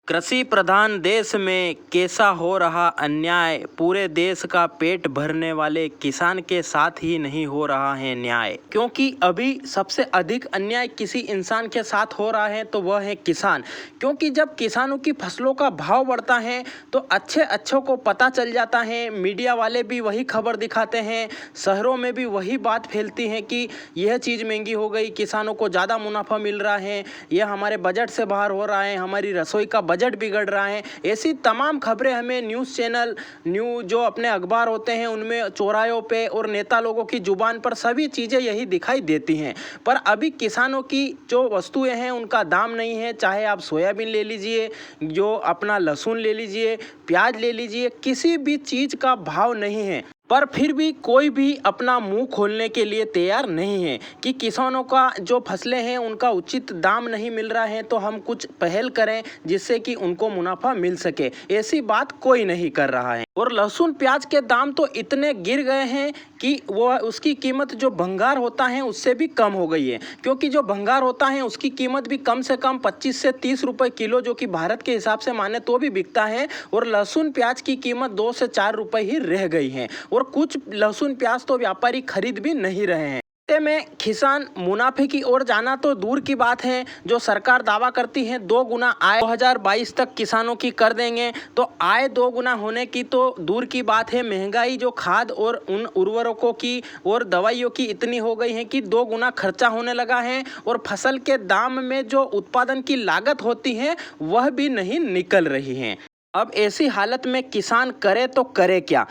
कृषि प्रधान देश में कैसा हो रहा अन्याय, पूरे देश का पेट भरने वाले किसान के साथ ही नहीं हो रहा है न्याय। क्योंकि अभी सबसे अधिक अन्याय किसी इंसान के साथ हो रहा है तो वह है किसान। क्योंकि जब किसानों की फसलों का भाव बढ़ता है तो अच्छों को पता चल जाता है, मीडिया वाले भी वही खबर दिखाते हैं, शहरों में भी वही बात फैलती है कि यह चीज़ महंगी हो गई, किसानों को ज़्यादा मुनाफा मिल रहा है, यह हमारे बजट से बाहर हो रहा है, हमारी रसोई का बजट बिगड़ रहा है। ऐसी तमाम खबरें हमें न्यूज़ चैनल, जो अपने अखबार होते हैं उनमें, चौराहों पे और नेता लोगों की जुबान पर सभी चीज़ें यही दिखाई देती हैं। पर अभी किसानों की जो वस्तुएं हैं उनका दाम नहीं है। चाहे आप सोयाबीन ले लीजिए, जो अपना लहसुन ले लीजिए, प्याज ले लीजिए, किसी भी चीज़ का भाव नहीं है। पर फिर भी कोई भी अपना मुंह खोलने के लिए तैयार नहीं है कि किसानों का जो फसलें हैं उनका उचित दाम नहीं मिल रहा है, तो हम कुछ पहल करें जिससे कि उनको मुनाफा मिल सके। ऐसी बात कोई नहीं कर रहा है। और लहसुन प्याज के दाम तो इतने गिर गए हैं कि वो उसकी कीमत जो भंगार होता है उससे भी कम हो गई है। क्योंकि जो भंगार होता है उसकी कीमत भी कम से कम 25 से 30 रुपए किलो, जो कि भारत के हिसाब से माने तो भी बिकता है। और लहसुन प्याज की कीमत 2 से 4 रुपए ही रह गई है। और कुछ लहसुन प्याज तो व्यापारी खरीद भी नहीं रहे हैं। ऐसे में किसान मुनाफे की ओर जाना तो दूर की बात है। जो सरकार दावा करती है 2 गुना आय 2022 तक किसानों की कर देंगे, तो आय 2 गुना होने की तो दूर की बात है। महंगाई जो खाद और उन उर्वरकों की और दवाइयों की इतनी हो गई है कि 2 गुना खर्चा होने लगा है। और फसल के दाम में जो उत्पादन की लागत होती है वह भी नहीं निकल रही है। अब ऐसी हालत में किसान करे तो करे क्या?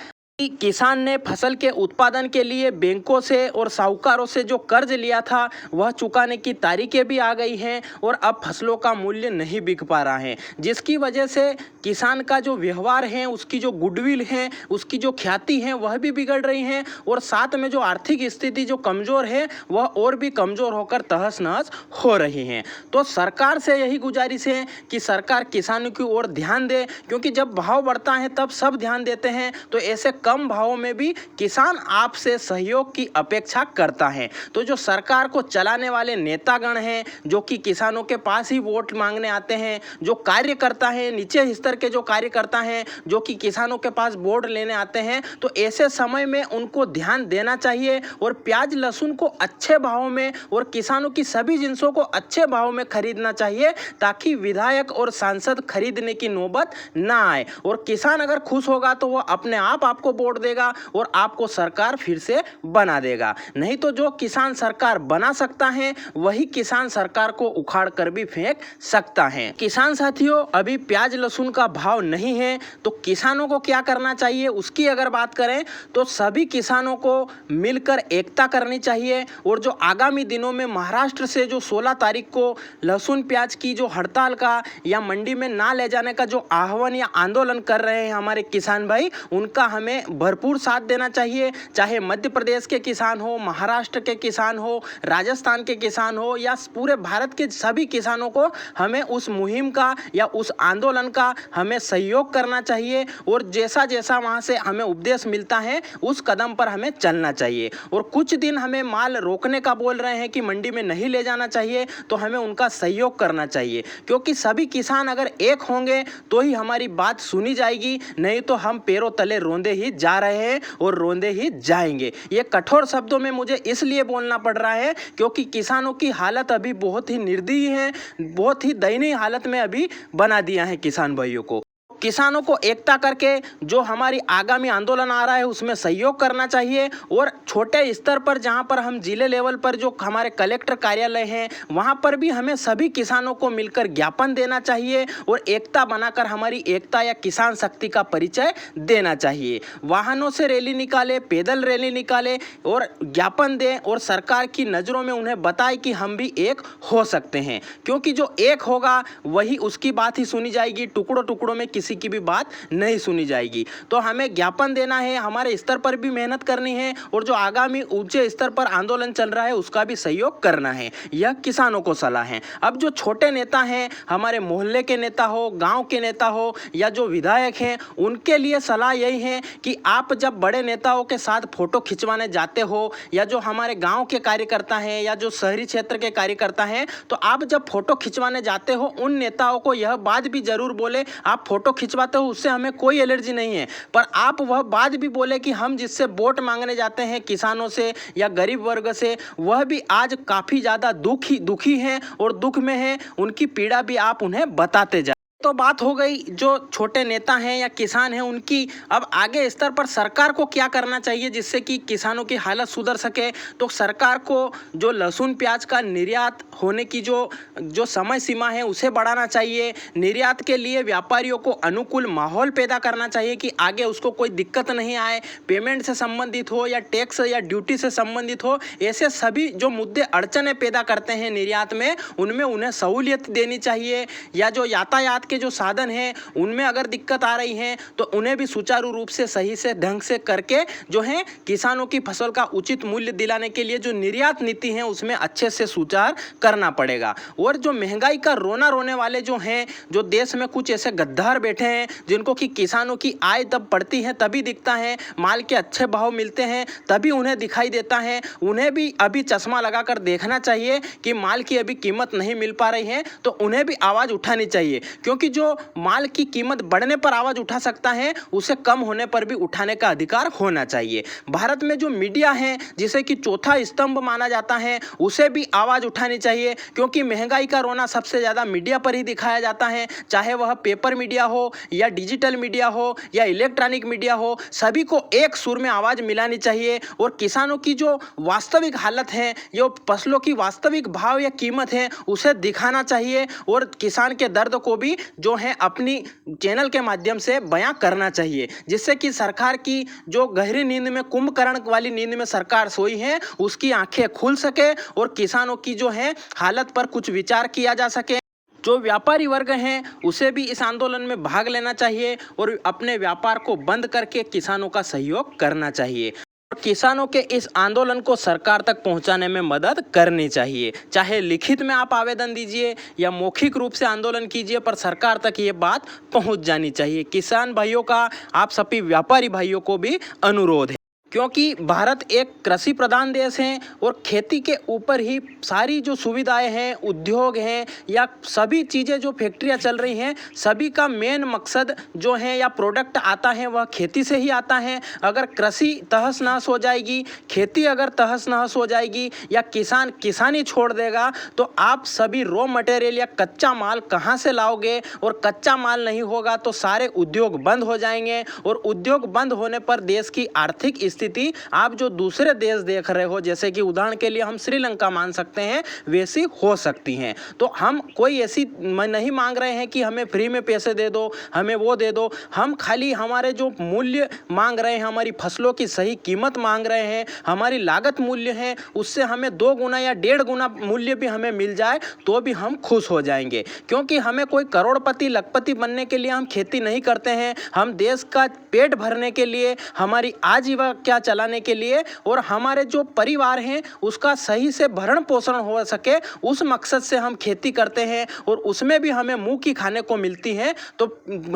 किसान ने फसल के उत्पादन के लिए बैंकों से और साहूकारों से जो कर्ज लिया था वह चुकाने की तारीखें भी आ गई हैं। और अब फसलों का मूल्य नहीं बिक पा रहा है, जिसकी वजह से किसान का जो व्यवहार है, उसकी जो गुडविल है, उसकी जो ख्याति है वह भी बिगड़ रही है। और साथ में जो आर्थिक स्थिति जो कमज़ोर है वह और भी कमज़ोर होकर तहस नहस हो रही है। तो सरकार से यही गुजारिश है कि सरकार किसानों की ओर ध्यान दे। क्योंकि जब भाव बढ़ता है तब सब ध्यान देते हैं, तो ऐसे कम भावों में भी किसान आपसे सहयोग की अपेक्षा करता है। तो जो सरकार को चलाने वाले नेतागण हैं, जो कि किसानों के पास ही वोट मांगने आते हैं, जो कार्यकर्ता हैं, नीचे स्तर के जो कार्यकर्ता हैं, जो कि किसानों के पास वोट लेने आते हैं, तो ऐसे समय में उनको ध्यान देना चाहिए और प्याज लहसुन को अच्छे भाव में और किसानों की सभी जिनसों को अच्छे भाव में खरीदना चाहिए, ताकि विधायक और सांसद खरीदने की नौबत ना आए। और किसान अगर खुश होगा तो वह अपने आप आपको वोट देगा और आपको सरकार फिर से बना देगा। नहीं तो जो किसान सरकार बना सकता है वही किसान सरकार को उखाड़ कर भी फेंक सकता है। किसान साथियों, अभी प्याज लहसुन का भाव नहीं है तो किसानों को क्या करना चाहिए उसकी अगर बात करें तो सभी किसानों को मिलकर एकता करनी चाहिए। और जो आगामी दिनों में महाराष्ट्र से जो 16 तारीख को लहसुन प्याज की जो हड़ताल का या मंडी में ना ले जाने का जो आह्वान या आंदोलन कर रहे हैं हमारे किसान भाई, उनका हमें भरपूर साथ देना चाहिए। चाहे मध्य प्रदेश के किसान हो, महाराष्ट्र के किसान हो, राजस्थान के किसान हो, या पूरे भारत के सभी किसानों को हमें उस मुहिम का या उस आंदोलन का हमें सहयोग करना चाहिए। और जैसा जैसा वहाँ से हमें उपदेश मिलता है उस कदम पर हमें चलना चाहिए। और कुछ दिन हमें माल रोकने का बोल रहे हैं कि मंडी में नहीं ले जाना चाहिए, तो हमें उनका सहयोग करना चाहिए। क्योंकि सभी किसान अगर एक होंगे तो ही हमारी बात सुनी जाएगी, नहीं तो हम पैरों तले रोंदे ही जा रहे हैं और रोंदे ही जाएंगे। ये कठोर शब्दों में मुझे इसलिए बोलना पड़ रहा है क्योंकि किसानों की हालत अभी बहुत ही निर्दयी है, बहुत ही दयनीय हालत में अभी बना दिया है किसान भाइयों को। किसानों को एकता करके जो हमारी आगामी आंदोलन आ रहा है उसमें सहयोग करना चाहिए। और छोटे स्तर पर जहां पर हम जिले लेवल पर जो हमारे कलेक्टर कार्यालय हैं वहां पर भी हमें सभी किसानों को मिलकर ज्ञापन देना चाहिए और एकता बनाकर हमारी एकता या किसान शक्ति का परिचय देना चाहिए। वाहनों से रैली निकाले, पैदल रैली निकाले और ज्ञापन दें और सरकार की नज़रों में उन्हें बताए कि हम भी एक हो सकते हैं। क्योंकि जो एक होगा वही उसकी बात ही सुनी जाएगी। टुकड़ों टुकड़ों में किसी की भी बात नहीं सुनी जाएगी। तो हमें ज्ञापन देना है, हमारे स्तर पर भी मेहनत करनी है और जो आगामी ऊंचे स्तर पर आंदोलन चल रहा है उसका भी सहयोग करना है। यह किसानों को सलाह है। अब जो छोटे नेता हैं, हमारे मोहल्ले के नेता हो, गांव के नेता हो या जो विधायक हैं, उनके लिए सलाह यही है कि आप जब बड़े नेताओं के साथ फोटो खिंचवाने जाते हो या जो हमारे गांव के कार्यकर्ता हैं या जो शहरी क्षेत्र के कार्यकर्ता हैं, तो आप जब फोटो खिंचवाने जाते हो उन नेताओं को यह बात भी जरूर बोले, आप फोटो खिंचवाते हो उससे हमें कोई एलर्जी नहीं है, पर आप वह बात भी बोले कि हम जिससे वोट मांगने जाते हैं किसानों से या गरीब वर्ग से, वह भी आज काफी ज्यादा दुखी हैं और दुख में हैं, उनकी पीड़ा भी आप उन्हें बताते जाए। तो बात हो गई जो छोटे नेता हैं या किसान हैं उनकी। अब आगे स्तर पर सरकार को क्या करना चाहिए जिससे कि किसानों की हालत सुधर सके। तो सरकार को जो लहसुन प्याज का निर्यात होने की जो समय सीमा है उसे बढ़ाना चाहिए। निर्यात के लिए व्यापारियों को अनुकूल माहौल पैदा करना चाहिए कि आगे उसको कोई दिक्कत नहीं आए, पेमेंट से संबंधित हो या टैक्स या ड्यूटी से संबंधित हो, ऐसे सभी जो मुद्दे अड़चने पैदा करते हैं निर्यात में, उनमें उन्हें सहूलियत देनी चाहिए। या जो यातायात के जो साधन हैं उनमें अगर दिक्कत आ रही है तो उन्हें भी सुचारू रूप से सही से ढंग से करके जो है किसानों की फसल का उचित मूल्य दिलाने के लिए जो निर्यात नीति है उसमें अच्छे से सुचार करना पड़ेगा। और जो महंगाई का रोना रोने वाले जो हैं, जो देश में कुछ ऐसे गद्दार बैठे हैं जिनको कि किसानों की आय तब बढ़ती है तभी दिखता है, माल के अच्छे भाव मिलते हैं तभी उन्हें दिखाई देता है, उन्हें भी अभी चश्मा लगाकर देखना चाहिए कि माल की अभी कीमत नहीं मिल पा रही है तो उन्हें भी आवाज उठानी चाहिए। क्योंकि जो माल की कीमत बढ़ने पर आवाज उठा सकता है उसे कम होने पर भी उठाने का अधिकार होना चाहिए। भारत में जो मीडिया है जिसे कि चौथा स्तंभ माना जाता है उसे भी आवाज उठानी चाहिए, क्योंकि महंगाई का रोना सबसे ज्यादा मीडिया पर ही दिखाया जाता है, चाहे वह पेपर मीडिया हो या डिजिटल मीडिया हो या इलेक्ट्रॉनिक मीडिया हो, सभी को एक सुर में आवाज मिलानी चाहिए और किसानों की जो वास्तविक हालत है, जो फसलों की वास्तविक भाव या कीमत है उसे दिखाना चाहिए और किसान के दर्द को भी जो है अपनी चैनल के माध्यम से बयां करना चाहिए, जिससे कि सरकार की जो गहरी नींद में कुंभकर्ण वाली नींद में सरकार सोई है उसकी आंखें खुल सके और किसानों की जो है हालत पर कुछ विचार किया जा सके। जो व्यापारी वर्ग हैं उसे भी इस आंदोलन में भाग लेना चाहिए और अपने व्यापार को बंद करके किसानों का सहयोग करना चाहिए। किसानों के इस आंदोलन को सरकार तक पहुंचाने में मदद करनी चाहिए, चाहे लिखित में आप आवेदन दीजिए या मौखिक रूप से आंदोलन कीजिए, पर सरकार तक ये बात पहुंच जानी चाहिए। किसान भाइयों का आप सभी व्यापारी भाइयों को भी अनुरोध है, क्योंकि भारत एक कृषि प्रधान देश है और खेती के ऊपर ही सारी जो सुविधाएं हैं, उद्योग हैं या सभी चीज़ें जो फैक्ट्रियां चल रही हैं, सभी का मेन मकसद जो है या प्रोडक्ट आता है वह खेती से ही आता है। अगर कृषि तहस नहस हो जाएगी, खेती अगर तहस नहस हो जाएगी या किसान किसानी छोड़ देगा तो आप सभी रॉ मटेरियल या कच्चा माल कहाँ से लाओगे, और कच्चा माल नहीं होगा तो सारे उद्योग बंद हो जाएंगे और उद्योग बंद होने पर देश की आर्थिक स्थिति आप जो दूसरे देश देख रहे हो, जैसे कि उदाहरण के लिए हम श्रीलंका मान सकते हैं, वैसी हो सकती हैं। तो हम कोई ऐसी नहीं मांग रहे हैं कि हमें फ्री में पैसे दे दो, हमें वो दे दो, हम खाली हमारे जो मूल्य मांग रहे हैं, हमारी फसलों की सही कीमत मांग रहे हैं, हमारी लागत मूल्य है उससे हमें 2 गुना या 1.5 गुना मूल्य भी हमें मिल जाए तो भी हम खुश हो जाएंगे। क्योंकि हमें कोई करोड़पति लखपति बनने के लिए हम खेती नहीं करते हैं, हम देश का पेट भरने के लिए, हमारी आजीविका चलाने के लिए और हमारे जो परिवार हैं उसका सही से भरण पोषण हो सके उस मकसद से हम खेती करते हैं और उसमें भी हमें मुंह की खाने को मिलती है तो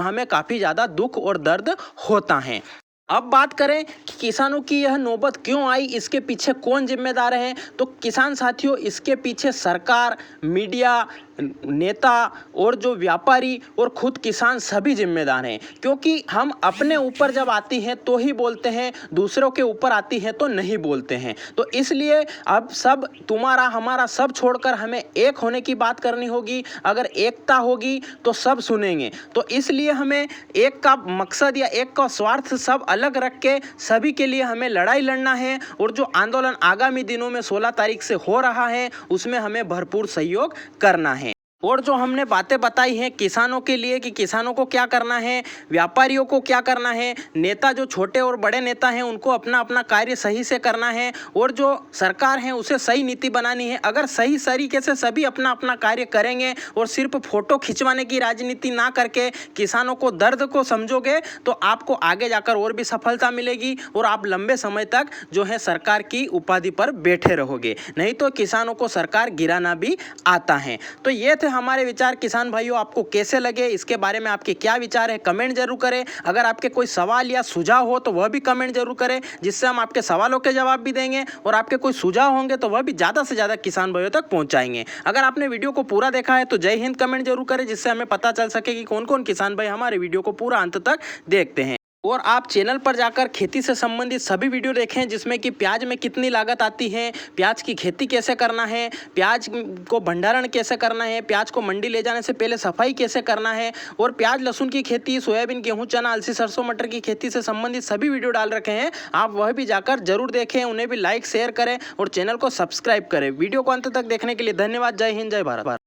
हमें काफ़ी ज़्यादा दुख और दर्द होता है। अब बात करें कि किसानों की यह नौबत क्यों आई, इसके पीछे कौन जिम्मेदार है। तो किसान साथियों, इसके पीछे सरकार, मीडिया, नेता और जो व्यापारी और खुद किसान सभी जिम्मेदार हैं, क्योंकि हम अपने ऊपर जब आती हैं तो ही बोलते हैं, दूसरों के ऊपर आती हैं तो नहीं बोलते हैं। तो इसलिए अब सब तुम्हारा हमारा सब छोड़कर हमें एक होने की बात करनी होगी। अगर एकता होगी तो सब सुनेंगे। तो इसलिए हमें एक का मकसद या एक का स्वार्थ सब अलग रख के सभी के लिए हमें लड़ाई लड़ना है और जो आंदोलन आगामी दिनों में 16 तारीख से हो रहा है उसमें हमें भरपूर सहयोग करना है। और जो हमने बातें बताई हैं किसानों के लिए कि किसानों को क्या करना है, व्यापारियों को क्या करना है, नेता जो छोटे और बड़े नेता हैं उनको अपना अपना कार्य सही से करना है और जो सरकार है उसे सही नीति बनानी है। अगर सही तरीके से सभी अपना अपना कार्य करेंगे और सिर्फ फोटो खिंचवाने की राजनीति ना करके किसानों को दर्द को समझोगे तो आपको आगे जाकर और भी सफलता मिलेगी और आप लंबे समय तक जो है सरकार की उपाधि पर बैठे रहोगे। नहीं तो किसानों को सरकार गिराना भी आता है। तो ये थे हमारे विचार किसान भाइयों, आपको कैसे लगे, इसके बारे में आपके क्या विचार है कमेंट जरूर करें। अगर आपके कोई सवाल या सुझाव हो तो वह भी कमेंट जरूर करें, जिससे हम आपके सवालों के जवाब भी देंगे और आपके कोई सुझाव होंगे तो वह भी ज़्यादा से ज़्यादा किसान भाइयों तक पहुंचाएंगे। अगर आपने वीडियो को पूरा देखा है तो जय हिंद कमेंट जरूर करें, जिससे हमें पता चल सके कि कौन कौन किसान भाई हमारे वीडियो को पूरा अंत तक देखते हैं। और आप चैनल पर जाकर खेती से संबंधित सभी वीडियो देखें, जिसमें कि प्याज में कितनी लागत आती है, प्याज की खेती कैसे करना है, प्याज को भंडारण कैसे करना है, प्याज को मंडी ले जाने से पहले सफाई कैसे करना है, और प्याज लहसुन की खेती, सोयाबीन, गेहूं, चना, अलसी, सरसों, मटर की खेती से संबंधित सभी वीडियो डाल रखे हैं। आप वह भी जाकर जरूर देखें, उन्हें भी लाइक शेयर करें और चैनल को सब्सक्राइब करें। वीडियो को अंत तक देखने के लिए धन्यवाद। जय हिंद, जय भारत।